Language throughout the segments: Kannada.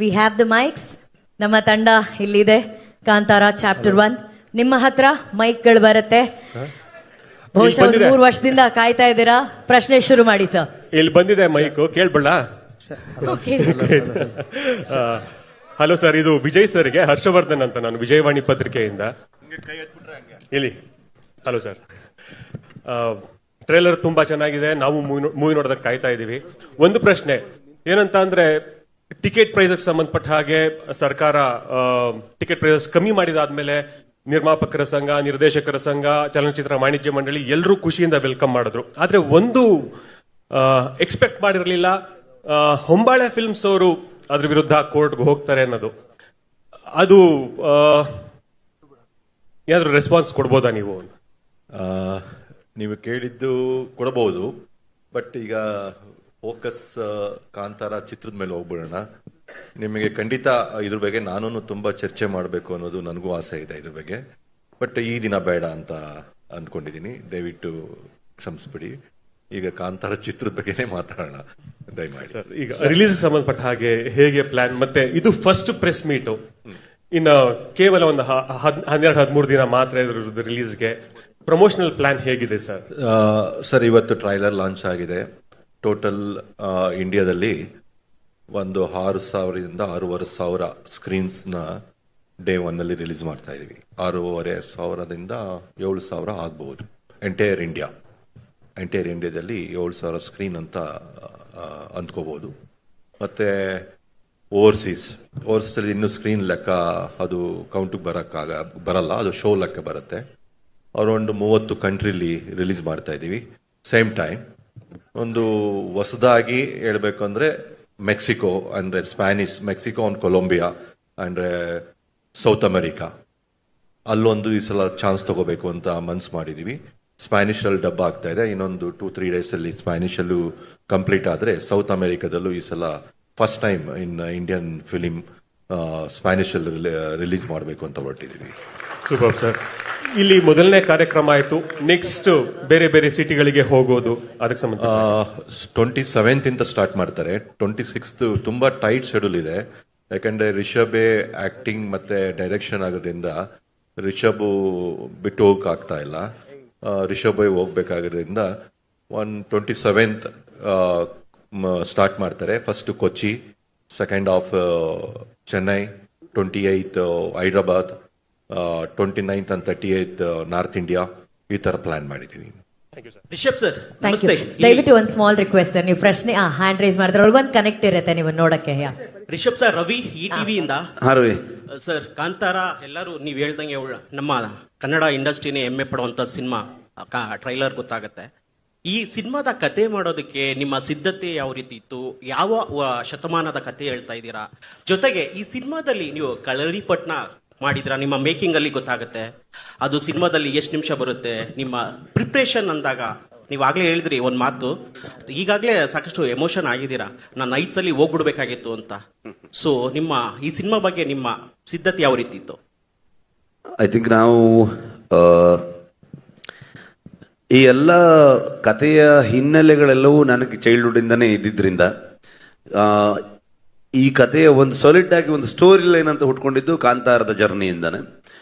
We have the mics. ನಮ್ಮ ತಂಡ ಇಲ್ಲಿದೆ. ಕಾಂತಾರ ಚಾಪ್ಟರ್ 1 ನಿಮ್ಮ ಹತ್ರ ಮೈಕ್ಗಳು ಬರುತ್ತೆ. ಬಹುಶಃ 3 ವರ್ಷದಿಂದ ಕಾಯ್ತಾ ಇದ್ದೀರಾ. ಪ್ರಶ್ನೆ ಶುರು ಮಾಡಿ ಸರ್. ಇಲ್ಲಿ ಬಂದಿದೆ ಮೈಕ್, ಕೇಳ್ಬಿಡ. ಹಲೋ ಸರ್, ಇದು ವಿಜಯ್ ಸರ್ಗೆ ಹರ್ಷವರ್ಧನ್ ಅಂತ, ನಾನು ವಿಜಯವಾಣಿ ಪತ್ರಿಕೆಯಿಂದ. ಇಲ್ಲಿ ಹಲೋ ಸರ್, ಟ್ರೇಲರ್ ತುಂಬಾ ಚೆನ್ನಾಗಿದೆ. ನಾವು ಮೂವಿ ನೋಡೋದಕ್ಕೆ ಕಾಯ್ತಾ ಇದೀವಿ. ಒಂದು ಪ್ರಶ್ನೆ ಏನಂತ ಅಂದ್ರೆ, ಟಿಕೆಟ್ ಪ್ರೈಸ್ ಸಂಬಂಧಪಟ್ಟ ಹಾಗೆ ಸರ್ಕಾರ ಟಿಕೆಟ್ ಪ್ರೈಸಸ್ ಕಮ್ಮಿ ಮಾಡಿದಾದ್ಮೇಲೆ ನಿರ್ಮಾಪಕರ ಸಂಘ, ನಿರ್ದೇಶಕರ ಸಂಘ, ಚಲನಚಿತ್ರ ವಾಣಿಜ್ಯ ಮಂಡಳಿ ಎಲ್ಲರೂ ಖುಷಿಯಿಂದ ವೆಲ್ಕಮ್ ಮಾಡಿದ್ರು. ಆದ್ರೆ ಒಂದು ಎಕ್ಸ್ಪೆಕ್ಟ್ ಮಾಡಿರಲಿಲ್ಲ, ಹೊಂಬಾಳೆ ಫಿಲ್ಮ್ಸ್ ಅವರು ಅದ್ರ ವಿರುದ್ಧ ಕೋರ್ಟ್ಗೆ ಹೋಗ್ತಾರೆ ಅನ್ನೋದು. ಅದು ಏನಾದ್ರು ರೆಸ್ಪಾನ್ಸ್ ಕೊಡ್ಬೋದಾ ನೀವು? ನೀವು ಕೇಳಿದ್ದು ಕೊಡಬಹುದು, ಬಟ್ ಈಗ ಫೋಕಸ್ ಕಾಂತಾರ ಚಿತ್ರದ ಮೇಲೆ ಹೋಗ್ಬಿಡೋಣ. ನಿಮಗೆ ಖಂಡಿತ ಇದ್ರ ಬಗ್ಗೆ ನಾನು ತುಂಬಾ ಚರ್ಚೆ ಮಾಡಬೇಕು ಅನ್ನೋದು ನನಗೂ ಆಸೆ ಇದೆ ಇದ್ರ ಬಗ್ಗೆ. ಬಟ್ ಈ ದಿನ ಬೇಡ ಅಂತ ಅಂದ್ಕೊಂಡಿದ್ದೀನಿ, ದಯವಿಟ್ಟು ಕ್ಷಮಿಸ್ಬಿಡಿ. ಈಗ ಕಾಂತಾರ ಚಿತ್ರದ ಬಗ್ಗೆನೇ ಮಾತಾಡೋಣ ದಯಮಾಡಿ. ಸರ್, ಈಗ ರಿಲೀಸ್ ಸಂಬಂಧಪಟ್ಟ ಹಾಗೆ ಹೇಗೆ ಪ್ಲಾನ್? ಮತ್ತೆ ಇದು ಫಸ್ಟ್ ಪ್ರೆಸ್ ಮೀಟ್, ಇನ್ನು ಕೇವಲ ಒಂದು 12-13 ದಿನ ಮಾತ್ರ ಇದ್ರದ್ದು ರಿಲೀಸ್ಗೆ. ಪ್ರಮೋಷನಲ್ ಪ್ಲಾನ್ ಹೇಗಿದೆ ಸರ್? ಸರ್, ಇವತ್ತು ಟ್ರೈಲರ್ ಲಾಂಚ್ ಆಗಿದೆ. ಟೋಟಲ್ ಇಂಡಿಯಾದಲ್ಲಿ ಒಂದು 6,000ದಿಂದ 6,500 ಸ್ಕ್ರೀನ್ಸ್ ನ ಡೇ 1 ನಲ್ಲಿ ರಿಲೀಸ್ ಮಾಡ್ತಾ ಇದೀವಿ. 6,500ದಿಂದ 7,000 ಆಗಬಹುದು ಎಂಟೈರ್ ಇಂಡಿಯಾದಲ್ಲಿ 7,000 ಸ್ಕ್ರೀನ್ ಅಂತ ಅಂದ್ಕೋಬಹುದು. ಮತ್ತೆ ಓವರ್ಸೀಸ್ ಅಲ್ಲಿ ಇನ್ನೂ ಸ್ಕ್ರೀನ್ ಲೆಕ್ಕ ಅದು ಕೌಂಟ್ ಬರಲ್ಲ, ಅದು ಶೋ ಲೆಕ್ಕ ಬರುತ್ತೆ. ಅರೌಂಡ್ 30 ಕಂಟ್ರಿಲಿ ರಿಲೀಸ್ ಮಾಡ್ತಾ ಇದೀವಿ ಸೇಮ್ ಟೈಮ್. ಒಂದು ಹೊಸದಾಗಿ ಹೇಳ್ಬೇಕು ಅಂದ್ರೆ ಮೆಕ್ಸಿಕೋ ಅಂದ್ರೆ ಮೆಕ್ಸಿಕೋ ಅಂಡ್ ಕೊಲಂಬಿಯಾ ಅಂದ್ರೆ ಸೌತ್ ಅಮೆರಿಕಾ, ಅಲ್ಲೊಂದು ಈ ಸಲ ಚಾನ್ಸ್ ತಗೋಬೇಕು ಅಂತ ಮನ್ಸು ಮಾಡಿದೀವಿ. ಸ್ಪ್ಯಾನಿಷ್ ಅಲ್ಲಿ ಡಬ್ ಆಗ್ತಾ ಇದೆ. ಇನ್ನೊಂದು 2-3 ಡೇಸ್ ಅಲ್ಲಿ ಸ್ಪ್ಯಾನಿಷ್ ಅಲ್ಲೂ ಕಂಪ್ಲೀಟ್ ಆದ್ರೆ ಸೌತ್ ಅಮೆರಿಕಾದಲ್ಲೂ ಈ ಸಲ first time in Indian film Spanish ಅಲ್ಲಿ ರಿಲೀಸ್ ಮಾಡಬೇಕು ಅಂತ ಹೊರಟಿದೀವಿ. Super sir. ಇಲ್ಲಿ ಮೊದಲನೇ ಕಾರ್ಯಕ್ರಮ ಆಯ್ತು, ನೆಕ್ಸ್ಟ್ ಬೇರೆ ಬೇರೆ ಸಿಟಿಗಳಿಗೆ ಹೋಗೋದು ಅದಕ್ಕೆ ಸಂಬಂಧ 27th ಇಂದ ಸ್ಟಾರ್ಟ್ ಮಾಡ್ತಾರೆ. 26th ತುಂಬಾ ಟೈಟ್ ಶೆಡ್ಯೂಲ್ ಇದೆ, ಯಾಕಂದ್ರೆ ರಿಷಬ್ ಆಕ್ಟಿಂಗ್ ಮತ್ತೆ ಡೈರೆಕ್ಷನ್ ಆಗೋದ್ರಿಂದ ರಿಷಬ್ ಬಿಟ್ಟು ಹೋಗಕ್ ಆಗ್ತಾ ಇಲ್ಲ. ರಿಷಬ್ ಹೋಗ್ಬೇಕಾಗೋದ್ರಿಂದ 27th ಸ್ಟಾರ್ಟ್ ಮಾಡ್ತಾರೆ. First Kochi, second half Chennai, 28th Hyderabad, 29th and 30th north India, ಈ ತರ ಪ್ಲಾನ್ ಮಾಡಿದೀವಿ. ರಿಷಬ್ ಸರ್, ದಯವಿಟ್ಟು ಒಂದು ಸ್ಮಾಲ್ ರಿಕ್ವೆಸ್ಟ್ ಸರ್, ನೀವು ಪ್ರಶ್ನೆ ಹ್ಯಾಂಡ್ ರೈಸ್ ಮಾಡಿದ್ರೆ ಅವ್ರಿಗೊಂದು ಕನೆಕ್ಟ್ ಇರುತ್ತೆ ನೀವು ನೋಡಕ್ಕೆ. ರಿಷಬ್ ಸರ್, ರವಿ ಈ ಟಿವಿಯಿಂದ ಸರ್. ಕಾಂತಾರ ಎಲ್ಲರೂ ನೀವು ಹೇಳ್ದಂಗೆ ನಮ್ಮ ಕನ್ನಡ ಇಂಡಸ್ಟ್ರಿನೇ ಹೆಮ್ಮೆ ಪಡುವಂತ ಸಿನಿಮಾ. ಟ್ರೈಲರ್ ಗೊತ್ತಾಗತ್ತೆ. ಈ ಸಿನಿಮಾದ ಕತೆ ಮಾಡೋದಕ್ಕೆ ನಿಮ್ಮ ಸಿದ್ಧತೆ ಯಾವ ರೀತಿ ಇತ್ತು? ಯಾವ ಶತಮಾನದ ಕತೆ ಹೇಳ್ತಾ ಇದ್ದೀರಾ? ಜೊತೆಗೆ ಈ ಸಿನಿಮಾದಲ್ಲಿ ನೀವು ಕಳರಿಪಟ್ನ ಮಾಡಿದ್ರ, ನಿಮ್ಮ ಮೇಕಿಂಗ್ ಅಲ್ಲಿ ಗೊತ್ತಾಗುತ್ತೆ. ಅದು ಸಿನಿಮಾದಲ್ಲಿ ಎಷ್ಟು ನಿಮಿಷ ಬರುತ್ತೆ? ನಿಮ್ಮ ಪ್ರಿಪ್ರೇಷನ್ ಅಂದಾಗ ನೀವು ಆಗ್ಲೇ ಹೇಳಿದ್ರಿ ಒಂದ್ ಮಾತು, ಈಗಾಗ್ಲೇ ಸಾಕಷ್ಟು ಎಮೋಷನ್ ಆಗಿದ್ದೀರಾ, ನಾನು ನೈಟ್ಸ್ ಅಲ್ಲಿ ಹೋಗ್ಬಿಡ್ಬೇಕಾಗಿತ್ತು ಅಂತ. ಸೊ ನಿಮ್ಮ ಈ ಸಿನಿಮಾ ಬಗ್ಗೆ ನಿಮ್ಮ ಸಿದ್ಧತೆ ಯಾವ ರೀತಿ ಇತ್ತು? ಐ ಥಿಂಕ್ ನಾವು ಈ ಎಲ್ಲ ಕಥೆಯ ಹಿನ್ನೆಲೆಗಳೆಲ್ಲವೂ ನನಗೆ ಚೈಲ್ಡ್ಹುಡ್ ಇಂದಾನೇ ಇದ್ದಿದ್ರಿಂದ ಈ ಕಥೆಯ ಒಂದು ಸಾಲಿಡ್ ಆಗಿ ಒಂದು ಸ್ಟೋರಿ ಲೈನ್ ಅಂತ ಹುಟ್ಕೊಂಡಿದ್ದು ಕಾಂತಾರದ ಜರ್ನಿಯಿಂದಾನೆ.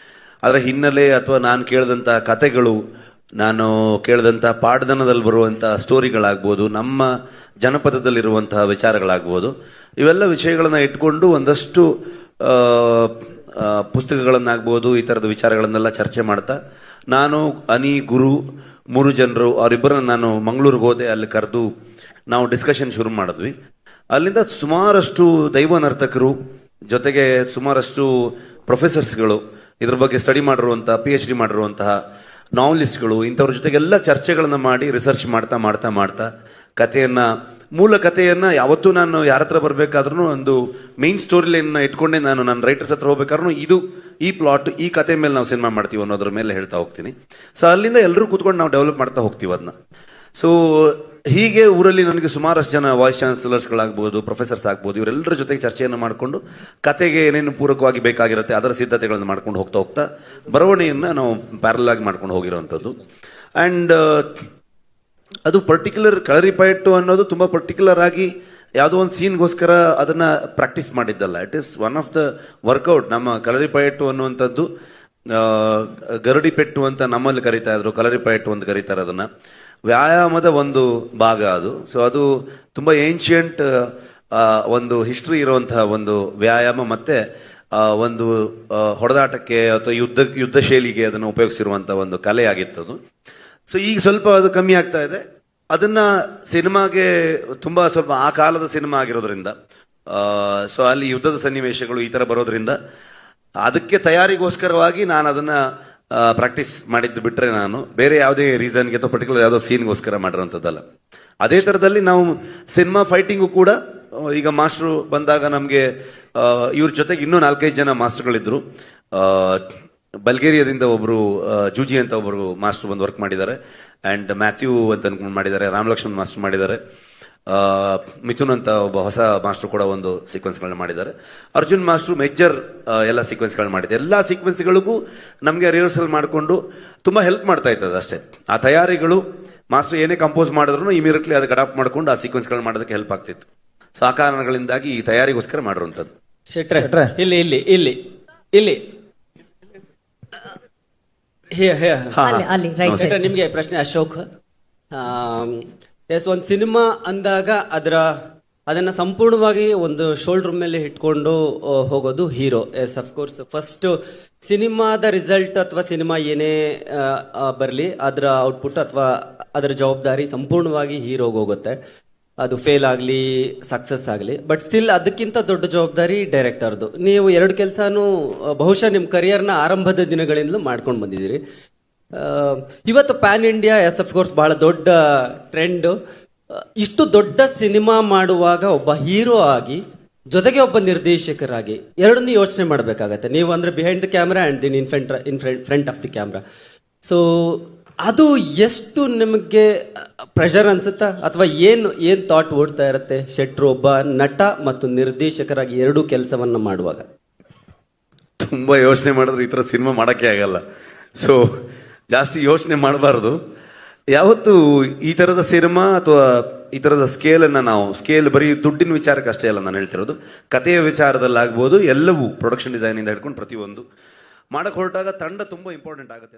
ಅದರ ಹಿನ್ನೆಲೆ ಅಥವಾ ನಾನು ಕೇಳಿದಂತಹ ಕಥೆಗಳು, ನಾನು ಕೇಳಿದಂತಹ ಪಾಡ್ದನದಲ್ಲಿ ಬರುವಂತಹ ಸ್ಟೋರಿಗಳಾಗ್ಬೋದು, ನಮ್ಮ ಜನಪದದಲ್ಲಿರುವಂತಹ ವಿಚಾರಗಳಾಗ್ಬೋದು, ಇವೆಲ್ಲ ವಿಷಯಗಳನ್ನ ಇಟ್ಕೊಂಡು ಒಂದಷ್ಟು ಪುಸ್ತಕಗಳನ್ನಾಗ್ಬೋದು, ಈ ತರದ ವಿಚಾರಗಳನ್ನೆಲ್ಲ ಚರ್ಚೆ ಮಾಡ್ತಾ ನಾನು, ಅನಿ, ಗುರು 3 ಜನರು ಅವರಿಬ್ಬರನ್ನ ನಾನು ಮಂಗಳೂರಿಗೆ ಹೋದೆ. ಅಲ್ಲಿ ಕರೆದು ನಾವು ಡಿಸ್ಕಷನ್ ಶುರು ಮಾಡಿದ್ವಿ. ಅಲ್ಲಿಂದ ಸುಮಾರಷ್ಟು ದೈವ ನರ್ತಕರು, ಜೊತೆಗೆ ಸುಮಾರಷ್ಟು ಪ್ರೊಫೆಸರ್ಸ್ಗಳು, ಇದ್ರ ಬಗ್ಗೆ ಸ್ಟಡಿ ಮಾಡಿರುವಂತಹ PhD ಮಾಡಿರುವಂತಹ ನಾವಲಿಸ್ಟ್ಗಳು, ಇಂಥವ್ರ ಜೊತೆಗೆಲ್ಲ ಚರ್ಚೆಗಳನ್ನ ಮಾಡಿ ರಿಸರ್ಚ್ ಮಾಡ್ತಾ ಮಾಡ್ತಾ ಮಾಡ್ತಾ ಮೂಲ ಕಥೆಯನ್ನ ಯಾವತ್ತೂ ನಾನು ಯಾರ ಹತ್ರ ಬರ್ಬೇಕಾದ್ರೂ ಒಂದು ಮೇನ್ ಸ್ಟೋರಿ ಲೈನ್ ಇಟ್ಕೊಂಡೆ ನಾನು ನನ್ನ ರೈಟರ್ಸ್ ಹತ್ರ ಹೋಗ್ಬೇಕಾದ್ರೂ ಈ ಪ್ಲಾಟ್, ಈ ಕತೆ ಮೇಲೆ ನಾವು ಸಿನಿಮಾ ಮಾಡ್ತೀವಿ ಅನ್ನೋದ್ರ ಮೇಲೆ ಹೇಳ್ತಾ ಹೋಗ್ತೀನಿ. ಸೊ ಅಲ್ಲಿಂದ ಎಲ್ಲರೂ ಕೂತ್ಕೊಂಡು ನಾವು ಡೆವಲಪ್ ಮಾಡ್ತಾ ಹೋಗ್ತೀವಿ ಅದನ್ನ. ಸೊ ಹೀಗೆ ಊರಲ್ಲಿ ನನಗೆ ಸುಮಾರಷ್ಟು ಜನ ವಾಯ್ಸ್ ಚಾನ್ಸಲರ್ಸ್ಗಳಾಗ್ಬೋದು, ಪ್ರೊಫೆಸರ್ಸ್ ಆಗ್ಬೋದು, ಇವರೆಲ್ಲರ ಜೊತೆಗೆ ಚರ್ಚೆಯನ್ನು ಮಾಡಿಕೊಂಡು ಕತೆಗೆ ಏನೇನು ಪೂರಕವಾಗಿ ಬೇಕಾಗಿರುತ್ತೆ ಅದರ ಸಿದ್ಧತೆಗಳನ್ನು ಮಾಡ್ಕೊಂಡು ಹೋಗ್ತಾ ಬರವಣಿಗೆಯನ್ನ ನಾವು ಪ್ಯಾರಲ್ ಆಗಿ ಮಾಡ್ಕೊಂಡು ಹೋಗಿರುವಂಥದ್ದು. ಅಂಡ್ ಅದು ಪರ್ಟಿಕ್ಯುಲರ್ ಕಳರಿಪಯಟ್ಟು ಅನ್ನೋದು ತುಂಬಾ ಪರ್ಟಿಕ್ಯುಲರ್ ಆಗಿ ಯಾವುದೋ ಒಂದು ಸೀನ್ಗೋಸ್ಕರ ಅದನ್ನ ಪ್ರಾಕ್ಟೀಸ್ ಮಾಡಿದ್ದಲ್ಲ. It is one of the workout. ನಮ್ಮ ಕಲರಿಪಯಟ್ಟು ಅನ್ನುವಂಥದ್ದು ಗರಡಿ ಪೆಟ್ಟು ಅಂತ ನಮ್ಮಲ್ಲಿ ಕರೀತಾ ಇದ್ರು, ಕಲರಿಪಯಟ್ಟು ಅಂತ ಕರೀತಾರೆ ಅದನ್ನ. ವ್ಯಾಯಾಮದ ಒಂದು ಭಾಗ ಅದು. ಸೊ ಅದು ತುಂಬಾ ಏನ್ಷಿಯಂಟ್ ಒಂದು ಹಿಸ್ಟ್ರಿ ಇರುವಂತಹ ಒಂದು ವ್ಯಾಯಾಮ, ಮತ್ತೆ ಒಂದು ಹೊಡೆದಾಟಕ್ಕೆ ಅಥವಾ ಯುದ್ಧ ಶೈಲಿಗೆ ಅದನ್ನು ಉಪಯೋಗಿಸಿರುವಂತಹ ಒಂದು ಕಲೆ ಆಗಿತ್ತದು. ಸೊ ಈಗ ಸ್ವಲ್ಪ ಅದು ಕಮ್ಮಿ ಆಗ್ತಾ ಇದೆ. ಅದನ್ನ ಸಿನಿಮಾಗೆ ತುಂಬಾ ಸ್ವಲ್ಪ ಆ ಕಾಲದ ಸಿನಿಮಾ ಆಗಿರೋದ್ರಿಂದ, ಸೊ ಅಲ್ಲಿ ಯುದ್ಧದ ಸನ್ನಿವೇಶಗಳು ಈ ತರ ಬರೋದ್ರಿಂದ ಅದಕ್ಕೆ ತಯಾರಿಗೋಸ್ಕರವಾಗಿ ನಾನು ಅದನ್ನ ಪ್ರಾಕ್ಟೀಸ್ ಮಾಡಿದ್ದು ಬಿಟ್ರೆ, ನಾನು ಬೇರೆ ಯಾವುದೇ ರೀಸನ್ಗೆ ಅಥವಾ ಪರ್ಟಿಕ್ಯುಲರ್ ಯಾವುದೋ ಸೀನ್ಗೋಸ್ಕರ ಮಾಡಿರೋಂಥದ್ದಲ್ಲ. ಅದೇ ತರದಲ್ಲಿ ನಾವು ಸಿನಿಮಾ ಫೈಟಿಂಗು ಕೂಡ ಈಗ ಮಾಸ್ಟ್ರು ಬಂದಾಗ ನಮ್ಗೆ ಇವ್ರ ಜೊತೆಗೆ ಇನ್ನೂ 4-5 ಜನ ಮಾಸ್ಟರ್ಗಳಿದ್ರು. ಬಲ್ಗೇರಿಯಾದಿಂದ ಒಬ್ರು ಜೂಜಿ ಅಂತ ಒಬ್ರು ಮಾಸ್ಟರ್ ಬಂದು ವರ್ಕ್ ಮಾಡಿದ್ದಾರೆ, ಅಂಡ್ ಮ್ಯಾಥ್ಯೂ ಅಂತ ಅನ್ಕೊಂಡು ಮಾಡಿದ್ದಾರೆ, ರಾಮ್ ಲಕ್ಷ್ಮಣ್ ಮಾಸ್ಟರ್ ಮಾಡಿದ್ದಾರೆ, ಮಿಥುನ್ ಅಂತ ಒಬ್ಬ ಹೊಸ ಮಾಸ್ಟರ್ ಕೂಡ ಒಂದು ಸೀಕ್ವೆನ್ಸ್ಗಳನ್ನ ಮಾಡಿದ್ದಾರೆ, ಅರ್ಜುನ್ ಮಾಸ್ಟರ್ ಮೇಜರ್ ಎಲ್ಲ ಸೀಕ್ವೆನ್ಸ್ಗಳನ್ನ ಮಾಡಿದ್ದಾರೆ. ಎಲ್ಲಾ ಸೀಕ್ವೆನ್ಸ್ಗಳಿಗೂ ನಮಗೆ ರಿಹರ್ಸಲ್ ಮಾಡಿಕೊಂಡು ತುಂಬಾ ಹೆಲ್ಪ್ ಮಾಡ್ತಾ ಇರ್ತದೆ ಅಷ್ಟೇ. ಆ ತಯಾರಿಗಳು ಮಾಸ್ಟರ್ ಏನೇ ಕಂಪೋಸ್ ಮಾಡಿದ್ರು ಇಮಿಡಿಯೇಟ್ಲಿ ಅದಕ್ಕೆ ಅಡಾಪ್ಟ್ ಮಾಡ್ಕೊಂಡು ಆ ಸೀಕ್ವೆನ್ಸ್ಗಳನ್ನ ಮಾಡೋದಕ್ಕೆ ಹೆಲ್ಪ್ ಆಗ್ತಿತ್ತು. ಸೊ ಆ ಕಾರಣಗಳಿಂದಾಗಿ ಈ ತಯಾರಿಗೋಸ್ಕರ ಮಾಡಿರುವಂಥದ್ದು. ಶೆಟ್ರೆ ಇಲ್ಲಿ ಇಲ್ಲಿ ಇಲ್ಲಿ ಇಲ್ಲಿ ಅಲ್ಲಿ ರೈಟ್ ಶೆಟ್ರೆ, ನಿಮ್ಗೆ ಪ್ರಶ್ನೆ. ಅಶೋಕ್, ಎಸ್, ಒಂದು ಸಿನಿಮಾ ಅಂದಾಗ ಅದನ್ನ ಸಂಪೂರ್ಣವಾಗಿ ಒಂದು ಶೋಲ್ಡರ್ ಮೇಲೆ ಇಟ್ಕೊಂಡು ಹೋಗೋದು ಹೀರೋ. ಎಸ್, ಅಫ್ಕೋರ್ಸ್ ಫಸ್ಟ್ ಸಿನಿಮಾದ ರಿಸಲ್ಟ್ ಅಥವಾ ಸಿನಿಮಾ ಏನೇ ಬರಲಿ ಅದರ ಔಟ್ಪುಟ್ ಅಥವಾ ಅದರ ಜವಾಬ್ದಾರಿ ಸಂಪೂರ್ಣವಾಗಿ ಹೀರೋಗೆ ಹೋಗುತ್ತೆ. ಅದು ಫೇಲ್ ಆಗಲಿ ಸಕ್ಸಸ್ ಆಗಲಿ, ಬಟ್ ಸ್ಟಿಲ್ ಅದಕ್ಕಿಂತ ದೊಡ್ಡ ಜವಾಬ್ದಾರಿ ಡೈರೆಕ್ಟರ್ದು. ನೀವು 2 ಕೆಲಸನೂ ಬಹುಶಃ ನಿಮ್ಮ ಕರಿಯರ್ನ ಆರಂಭದ ದಿನಗಳಿಂದಲೂ ಮಾಡ್ಕೊಂಡು ಬಂದಿದ್ದೀರಿ. ಇವತ್ತು ಪ್ಯಾನ್ ಇಂಡಿಯಾ ಎಸ್ ಅಫ್ಕೋರ್ಸ್ ಬಹಳ ದೊಡ್ಡ ಟ್ರೆಂಡ್. ಇಷ್ಟು ದೊಡ್ಡ ಸಿನಿಮಾ ಮಾಡುವಾಗ ಒಬ್ಬ ಹೀರೋ ಆಗಿ ಜೊತೆಗೆ ಒಬ್ಬ ನಿರ್ದೇಶಕರಾಗಿ ಎರಡನ್ನೂ ಯೋಚನೆ ಮಾಡಬೇಕಾಗತ್ತೆ. ನೀವು ಅಂದ್ರೆ ಬಿಹೈಂಡ್ ದ ಕ್ಯಾಮ್ರಾ ಅಂಡ್ ದಿನ್ in front of the camera. So ಅದು ಎಷ್ಟು ನಿಮಗೆ ಪ್ರೆಷರ್ ಅನ್ಸುತ್ತಾ, ಅಥವಾ ಏನ್ ಥಾಟ್ ಓಡ್ತಾ ಇರುತ್ತೆ ಶೆಟ್ರು ಒಬ್ಬ ನಟ ಮತ್ತು ನಿರ್ದೇಶಕರಾಗಿ 2 ಕೆಲಸವನ್ನ ಮಾಡುವಾಗ? ತುಂಬಾ ಯೋಚನೆ ಮಾಡಿದ್ರೆ ಈ ತರ ಸಿನಿಮಾ ಮಾಡಕ್ಕೆ ಆಗಲ್ಲ. ಸೊ ಜಾಸ್ತಿ ಯೋಚನೆ ಮಾಡಬಾರದು. ಯಾವತ್ತು ಈ ತರದ ಸಿನಿಮಾ ಅಥವಾ ಈ ತರದ ಸ್ಕೇಲ್ ಬರೀ ದುಡ್ಡಿನ ವಿಚಾರಕ್ಕೆ ಅಷ್ಟೇ ಅಲ್ಲ ನಾನು ಹೇಳ್ತಿರೋದು, ಕಥೆಯ ವಿಚಾರದಲ್ಲಾಗ್ಬೋದು, ಎಲ್ಲವೂ ಪ್ರೊಡಕ್ಷನ್ ಡಿಸೈನ್ ಇಂದ ಹಿಡ್ಕೊಂಡು ಪ್ರತಿಯೊಂದು ಮಾಡಕ್ ಹೊರಟಾಗ ತಂಡ ತುಂಬಾ ಇಂಪಾರ್ಟೆಂಟ್ ಆಗುತ್ತೆ.